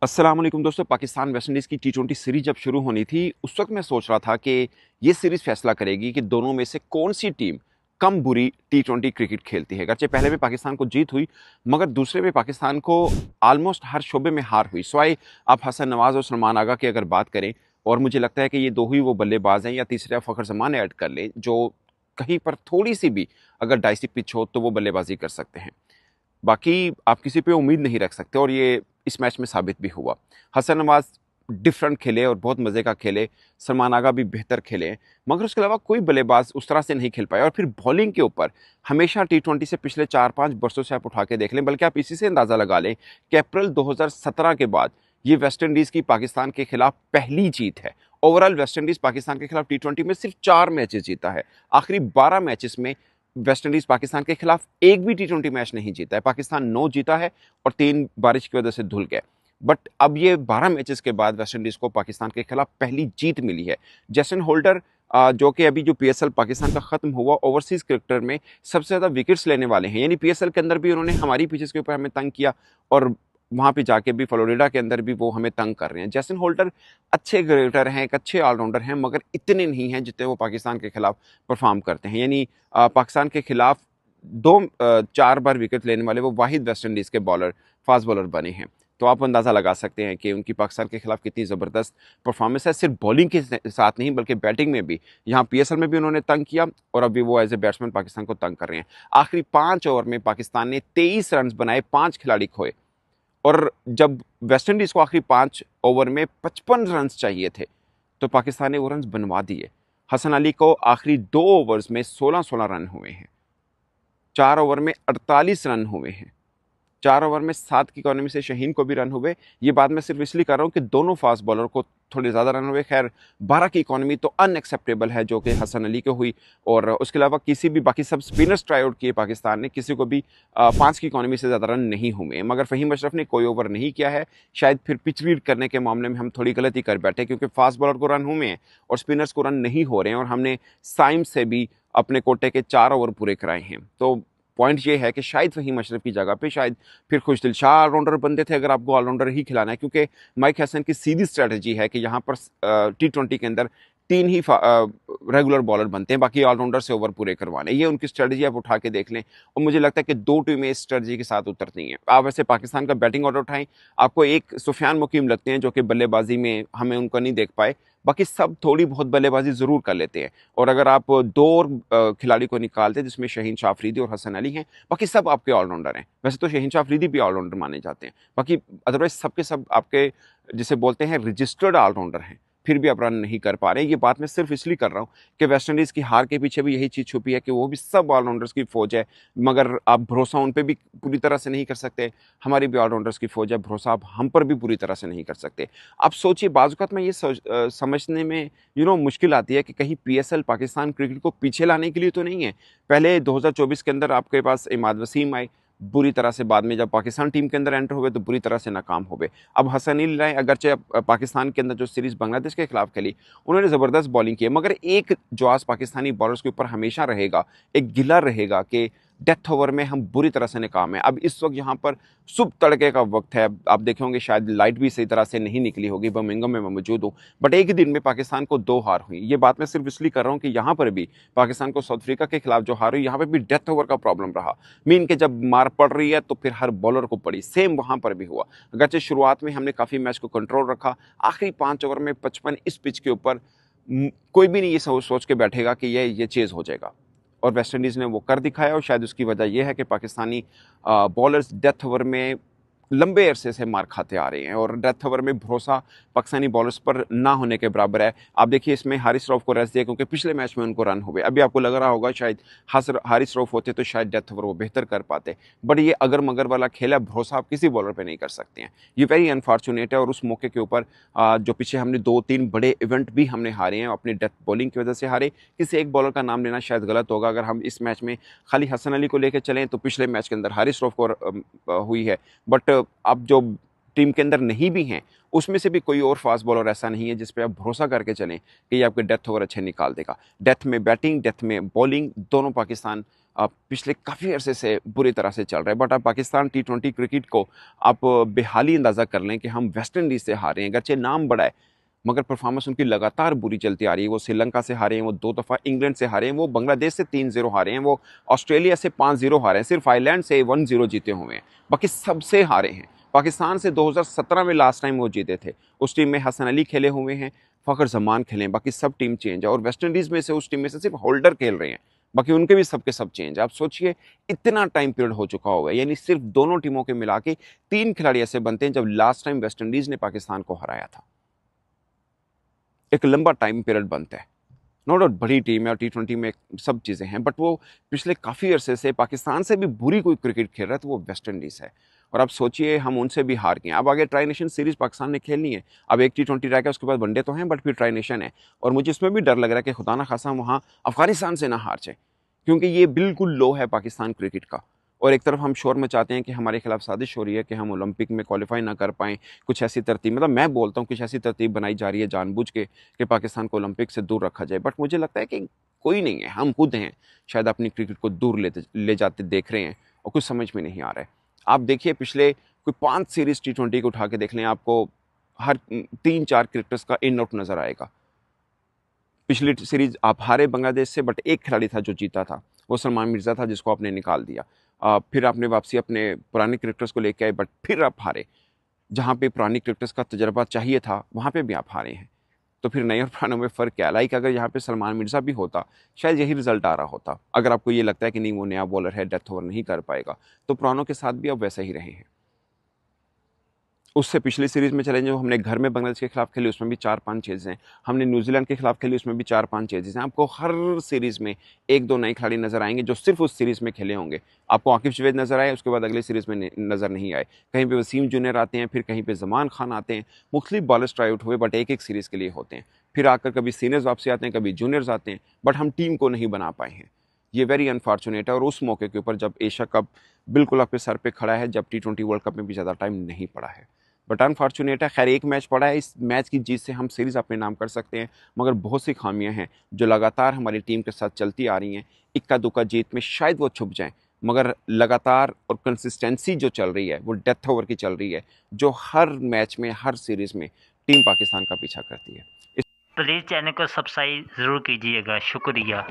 अस्सलाम वालेकुम दोस्तों। पाकिस्तान वेस्ट इंडीज़ की टी20 सीरीज़ जब शुरू होनी थी, उस वक़्त मैं सोच रहा था कि ये सीरीज़ फ़ैसला करेगी कि दोनों में से कौन-सी टीम कम बुरी टी20 क्रिकेट खेलती है। अगरचे पहले में पाकिस्तान को जीत हुई, मगर दूसरे में पाकिस्तान को ऑलमोस्ट हर शोबे में हार हुई। सिवाय आप हसन नवाज़ और सलमान आगा की अगर बात करें, और मुझे लगता है कि ये 2 ही वो बल्लेबाज़ हैं, या तीसरे आप फ़खर ज़मान ऐड कर लें, जो कहीं पर थोड़ी-सी भी अगर डाइसी पिच हो, तो वो बल्लेबाज़ी कर सकते हैं। बाकी आप किसी पे उम्मीद नहीं रख सकते, और ये इस मैच में साबित भी हुआ। हसन नवाज डिफरेंट खेले और बहुत मज़े का खेले, सलमान आगा भी बेहतर खेले, मगर उसके अलावा कोई बल्लेबाज उस तरह से नहीं खेल पाया। और फिर बॉलिंग के ऊपर हमेशा टी20 से पिछले 4-5 वर्षों से आप उठा के देख लें, बल्कि आप इसी से अंदाज़ा लगा लें कि अप्रैल 2017 के बाद ये वेस्ट इंडीज़ की पाकिस्तान के खिलाफ पहली जीत है। ओवरऑल वेस्ट इंडीज़ पाकिस्तान के खिलाफ टी20 में सिर्फ 4 मैचेस जीता है। आखिरी 12 मैचेस में वेस्ट इंडीज पाकिस्तान के खिलाफ एक भी टी20 मैच नहीं जीता है। पाकिस्तान 9 जीता है और 3 बारिश की वजह से धुल गए। बट अब ये 12 मैचेस के बाद वेस्ट इंडीज को पाकिस्तान के खिलाफ पहली जीत मिली है। जेसन होल्डर, जो कि अभी जो पीएसएल पाकिस्तान का खत्म हुआ, ओवरसीज क्रिकेटर में सबसे ज़्यादा विकेट्स लेने वाले हैं। यानी पीएसएल के अंदर भी उन्होंने हमारी पिचेस के ऊपर हमें तंग किया, और वहाँ पे जाके भी फ्लोरिडा के अंदर भी वो हमें तंग कर रहे हैं। जेसन होल्डर अच्छे क्रिकेटर हैं, एक अच्छे ऑलराउंडर हैं, मगर इतने नहीं हैं जितने वो पाकिस्तान के खिलाफ परफॉर्म करते हैं। यानी पाकिस्तान के खिलाफ 4 बार विकेट लेने वाले वो वाहिद वेस्ट इंडीज़ के बॉलर, फास्ट बॉलर बने हैं। तो आप अंदाज़ा लगा सकते हैं कि उनकी पाकिस्तान के खिलाफ कितनी ज़बरदस्त परफॉर्मेंस है, सिर्फ बॉलिंग के साथ नहीं बल्कि बैटिंग में भी। यहाँ पीएसएल में भी उन्होंने तंग किया, और अभी वो एज ए बैट्समैन पाकिस्तान को तंग कर रहे हैं। आखिरी 5 ओवर में पाकिस्तान ने 23 रन बनाए, 5 खिलाड़ी खोए। और जब वेस्ट इंडीज़ को आखिरी 5 ओवर में 55 रन चाहिए थे, तो पाकिस्तान ने वो रन बनवा दिए। हसन अली को आखिरी 2 ओवर्स में 16-16 रन हुए हैं। 4 ओवर में 48 रन हुए हैं। 4 ओवर में 7 की इकॉनमी से शहीन को भी रन हुए। ये बात मैं सिर्फ इसलिए कर रहा हूँ कि दोनों फास्ट बॉलर को थोड़े ज़्यादा रन हुए। खैर, 12 की इकॉनमी तो अनएक्सेप्टेबल है, जो कि हसन अली को हुई। और उसके अलावा किसी भी बाकी सब स्पिनर्स ट्राई आउट किए पाकिस्तान ने, किसी को भी 5 की इकॉनमी से ज़्यादा रन नहीं हुए। मगर फ़हीम अशरफ ने कोई ओवर नहीं किया है। शायद फिर पिच रीड करने के मामले में हम थोड़ी गलती कर बैठे, क्योंकि फास्ट बॉलर को रन हुए हैं और स्पिनर्स को रन नहीं हो रहे हैं, और हमने साइम से भी अपने कोटे के 4 ओवर पूरे कराए हैं। तो पॉइंट ये है कि शायद फ़हीम अशरफ की जगह पे शायद फिर खुशदिल शाह ऑलराउंडर बनते थे, अगर आपको ऑलराउंडर ही खिलाना है। क्योंकि माइक हैसन की सीधी स्ट्रैटेजी है कि यहाँ पर टी20 के अंदर 3 ही रेगुलर बॉलर बनते हैं, बाकी ऑलराउंडर से ओवर पूरे करवाने। ये उनकी स्ट्रैटेजी आप उठा के देख लें, और मुझे लगता है कि 2 टीमें इस स्ट्रैटेजी के साथ उतरती हैं। आप वैसे पाकिस्तान का बैटिंग ऑर्डर उठाएं, आपको एक सुफियान मुकीम लगते हैं, जो कि बल्लेबाजी में हमें उनको नहीं देख पाए। बाकी सब थोड़ी बहुत बल्लेबाजी ज़रूर कर लेते हैं। और अगर आप 2 और खिलाड़ी को निकालते हैं, जिसमें शहीन शाह अफरीदी और हसन अली हैं, बाकी सब आपके ऑलराउंडर हैं। वैसे तो शहीन शाह अफरीदी भी ऑलराउंडर माने जाते हैं। बाकी अदरवाइज सब के सब आपके, जिसे बोलते हैं, रजिस्टर्ड ऑलराउंडर हैं। फिर भी आप रन नहीं कर पा रहे हैं। ये बात मैं सिर्फ इसलिए कर रहा हूँ कि वेस्ट इंडीज़ की हार के पीछे भी यही चीज़ छुपी है कि वो भी सब ऑलराउंडर्स की फ़ौज है, मगर आप भरोसा उन पे भी पूरी तरह से नहीं कर सकते। हमारी भी ऑलराउंडर्स की फ़ौज है, भरोसा आप हम पर भी पूरी तरह से नहीं कर सकते। आप सोचिए, बाज़ औक़ात में ये समझने में मुश्किल आती है कि कहीं पीएसएल पाकिस्तान क्रिकेट को पीछे लाने के लिए तो नहीं है। पहले 2024 के अंदर आपके पास इमाद वसीम आए, बुरी तरह से। बाद में जब पाकिस्तान टीम के अंदर एंटर हुए तो बुरी तरह से नाकाम हो गए। अब हसन अली लाए, अगरचे पाकिस्तान के अंदर जो सीरीज़ बांग्लादेश के खिलाफ खेली, उन्होंने ज़बरदस्त बॉलिंग की है, मगर एक जो आज पाकिस्तानी बॉलर्स के ऊपर हमेशा रहेगा, एक गिला रहेगा कि डेथ ओवर में हम बुरी तरह से नाकाम हैं। अब इस वक्त यहाँ पर सुबह तड़के का वक्त है, आप देखे होंगे शायद लाइट भी सही तरह से नहीं निकली होगी। बर्मिंघम में मैं मौजूद हूँ, बट एक ही दिन में पाकिस्तान को 2 हार हुई। ये बात मैं सिर्फ इसलिए कर रहा हूँ कि यहाँ पर भी पाकिस्तान को साउथ अफ्रीका के खिलाफ जो हार हुई, यहाँ पर भी डेथ ओवर का प्रॉब्लम रहा। मीन के जब मार पड़ रही है तो फिर हर बॉलर को पड़ी, सेम वहाँ पर भी हुआ। अगरचे शुरुआत में हमने काफ़ी मैच को कंट्रोल रखा, आखिरी 5 ओवर में 55 इस पिच के ऊपर कोई भी नहीं ये सोच के बैठेगा कि ये चेज़ हो जाएगा। और वेस्ट इंडीज़ ने वो कर दिखाया, और शायद उसकी वजह यह है कि पाकिस्तानी बॉलर्स डेथ ओवर में लंबे अरसे से मार खाते आ रहे हैं, और डेथ ओवर में भरोसा पाकिस्तानी बॉलर्स पर ना होने के बराबर है। आप देखिए, इसमें हारिस रऊफ को रेस्ट दिया क्योंकि पिछले मैच में उनको रन हुए। अभी आपको लग रहा होगा शायद हारिस रऊफ होते तो शायद डेथ ओवर वो बेहतर कर पाते, बट ये अगर मगर वाला खेल है, भरोसा आप किसी बॉलर पर नहीं कर सकते हैं। ये वेरी अनफॉर्चुनेट है। और उस मौके के ऊपर जो पीछे हमने 2-3 बड़े इवेंट भी हमने हारे हैं, अपनी डेथ बॉलिंग की वजह से हारे। किसी एक बॉलर का नाम लेना शायद गलत होगा। अगर हम इस मैच में खाली हसन अली को लेकर चलें तो पिछले मैच के अंदर हारिस रऊफ को हुई है, बट अब जो टीम के अंदर नहीं भी हैं, उसमें से भी कोई और फास्ट बॉलर ऐसा नहीं है जिस पे आप भरोसा करके चलें कि ये आपके डेथ ओवर अच्छे निकाल देगा। डेथ में बैटिंग, डेथ में बॉलिंग, दोनों पाकिस्तान पिछले काफ़ी अरसे से बुरी तरह से चल रहा है। बट अब पाकिस्तान T20 क्रिकेट को आप बेहाली अंदाज़ा कर लें कि हम वेस्ट इंडीज़ से हारे हैं। अगरचे नाम बड़ा है, मगर परफॉर्मेंस उनकी लगातार बुरी चलती आ रही है। वो श्रीलंका से हारे हैं, वो 2 दफ़ा इंग्लैंड से हारे हैं, वो बांग्लादेश से 3-0 हारे हैं, वो ऑस्ट्रेलिया से 5-0 हारे हैं, सिर्फ आयरलैंड से 1-0 जीते हुए हैं, बाकी सबसे हारे हैं। पाकिस्तान से 2017 में लास्ट टाइम वो जीते थे। उस टीम में हसन अली खेले हुए हैं, फ़खर जमान खेले हैं, बाकी सब टीम चेंज है। और वेस्ट इंडीज़ में से उस टीम में से सिर्फ होल्डर खेल रहे हैं, बाकी उनके भी सबके सब चेंज है। आप सोचिए इतना टाइम पीरियड हो चुका होगा, यानी सिर्फ दोनों टीमों के मिला के 3 खिलाड़ी ऐसे बनते हैं जब लास्ट टाइम वेस्ट इंडीज़ ने पाकिस्तान को हराया था। एक लंबा टाइम पीरियड बनता है। नो डाउट बड़ी टीम है और T20 में सब चीज़ें हैं, बट वो पिछले काफ़ी अरसे से पाकिस्तान से भी बुरी कोई क्रिकेट खेल रहा है तो वो वेस्ट इंडीज़ है। और अब सोचिए हम उनसे भी हार गए हैं। अब आगे ट्राई नेशन सीरीज़ पाकिस्तान ने खेलनी है। अब एक T20 रह गया, उसके बाद वनडे तो हैं, बट फिर ट्राई नेशन है। और मुझे इसमें भी डर लग रहा है कि खुदा ना खासा वहाँ अफ़गानिस्तान से ना हार जाए, क्योंकि ये बिल्कुल लो है पाकिस्तान क्रिकेट का। और एक तरफ हम शोर मचाते हैं कि हमारे खिलाफ साजिश हो रही है कि हम ओलंपिक में क्वालिफाई ना कर पाएँ। कुछ ऐसी तरतीब, मतलब मैं बोलता हूँ कुछ ऐसी तरतीब बनाई जा रही है जानबूझ के कि पाकिस्तान को ओलंपिक से दूर रखा जाए। बट मुझे लगता है कि कोई नहीं है, हम खुद हैं शायद अपनी क्रिकेट को दूर ले जाते देख रहे हैं और कुछ समझ में नहीं आ रहा है। आप देखिए पिछले कोई 5 सीरीज़ T20 को उठा के देख लें, आपको हर 3-4 क्रिकेटर्स का इन आउट नज़र आएगा। पिछली सीरीज़ आप हारे बांग्लादेश से, बट एक खिलाड़ी था जो जीता था, वो सलमान मिर्ज़ा था जिसको आपने निकाल दिया। फिर आपने वापसी अपने पुराने क्रिकेटर्स को लेके आए, बट फिर आप हारे। जहाँ पे पुराने क्रिकेटर्स का तजर्बा चाहिए था, वहाँ पे भी आप हारे हैं। तो फिर नए और पुरानों में फ़र्क क्या है? लाइक अगर यहाँ पे सलमान मिर्ज़ा भी होता, शायद यही रिज़ल्ट आ रहा होता। अगर आपको ये लगता है कि नहीं वो नया बॉलर है, डेथ ओवर नहीं कर पाएगा, तो पुरानों के साथ भी आप वैसे ही रहे हैं। उससे पिछली सीरीज़ में चलें जो हमने घर में बांग्लादेश के खिलाफ खेली, उसमें भी 4-5 चेज़ें हैं। हमने न्यूज़ीलैंड के खिलाफ खेली, उसमें भी 4-5 चेज़ेज़ हैं। आपको हर सीरीज़ में 1-2 नए खिलाड़ी नज़र आएँगे जो सिर्फ़ उस सीरीज़ में खेले होंगे। आपको आकिब जावेद नज़र आए, उसके बाद अगली सीरीज़ में नज़र नहीं आए। कहीं पे वसीम जूनियर आते हैं, फिर कहीं पे ज़मान खान आते हैं। मुख्तलिफ बॉलर्स ट्राई आउट हुए, बट एक-एक सीरीज़ के लिए होते हैं। फिर आकर कभी सीनियर्स वापसी आते हैं, कभी जूनियर्स आते हैं, बट हम टीम को नहीं बना पाए हैं। ये वेरी अनफॉर्चुनेट है। और उस मौके के ऊपर जब एशिया कप बिल्कुल आपके सर पे खड़ा है, जब T20 वर्ल्ड कप में भी ज़्यादा टाइम नहीं पड़ा है। बट अनफॉर्चुनेट है, खैर एक मैच पड़ा है, इस मैच की जीत से हम सीरीज़ अपने नाम कर सकते हैं, मगर बहुत सी खामियां हैं जो लगातार हमारी टीम के साथ चलती आ रही हैं। इक्का दुक्का जीत में शायद वो छुप जाएं, मगर लगातार और कंसिस्टेंसी जो चल रही है वो डेथ ओवर की चल रही है, जो हर मैच में हर सीरीज़ में टीम पाकिस्तान का पीछा करती है। प्लीज़ चैनल को सब्सक्राइब ज़रूर कीजिएगा। शुक्रिया।